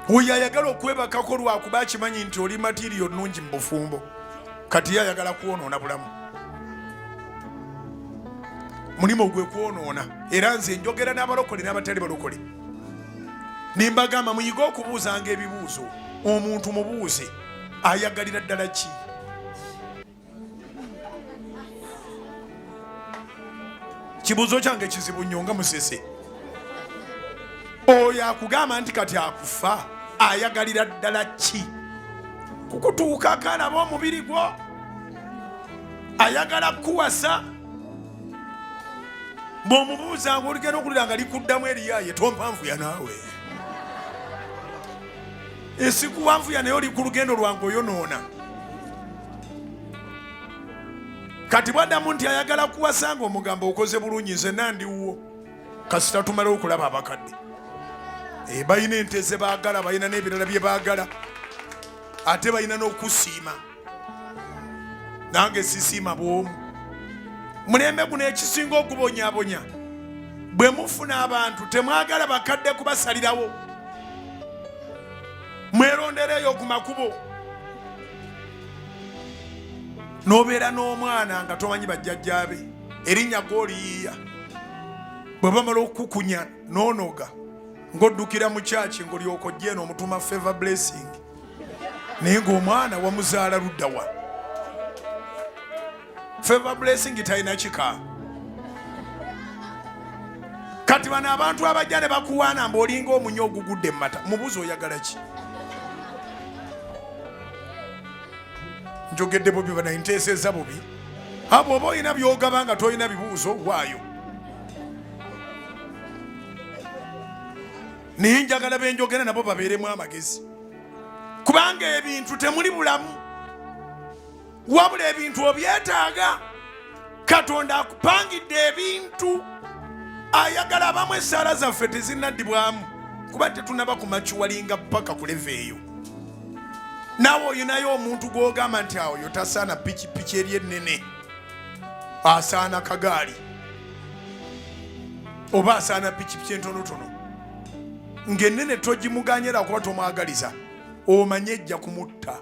oyo ayagala okwebakako lwakuba akimanyi nti oli material nnungi mu bufumbo kati ayagala kwonoona bulamu mulimu gwe kwonoona era nze njogera n'abalokole n'abatali balokole nimbagamba muyige okubuuzanga ebibuuzo omuntu mubuuze ayagalira ddala ki kibuuzo kyange kizibu nnyo nga musese oyo akugamba nti kati akufa ayagalira ddala ki kukutuuka akalaba omubiri gwo ayagala kuwasa bw'omubuuzanga oligenda okulira nga likuddamu eriyaye tompanvuya naawe esikuwanvuya naye oli ku lugendo lwange oyonoona kati bwaddamu nti ayagala kuwasa nga omugamba okoze bulungi nze nandiwo kasita tumale okulaba abakadde balina ente ze baagala balina n'ebirala bye baagala ate balina n'okusiima nange sisiima bw'omu mulembe guno ekisinga okubonyabonya bwe mufuna abantu temwagala bakadde kubasalirawo mwerondereyo ku makubo n'obeera n'omwana nga tomanyi bajjajjaabe erinnya gw'oliyiiya bwe bamala okukukunya n'onoga ng'oddukira mu kyaki ng'olyoka ojja eno omutuma favor blessing naye ng'omwana wamuzaala ludda wa favor blessing talina kika kati bano abantu abajja ne bakuwaana mbaolinga omunyo ogugudde mu mata mubuuzi oyagala ki njogedde bubi bana nteeseza bubi abo oba olina byogaba nga tolina bibuuzo waayo naye njagala benjogera nabo babeeremu amagezi kubanga ebintu temuli bulamu wabula ebintu obyetaaga katonda akupangidde ebintu ayagala abamu essaala zaffe tezinnaddibwamu kuba tetunaba kumakiwalinga paka kuleva eyo naawe oyinayo omuntu gw'ogamba nti awo tasaana pikipiki eri ennene asaana kagaali oba asaana pikipiki entonotono ng'ennene togimuganyera kuba tomwagaliza omanye ejja kumutta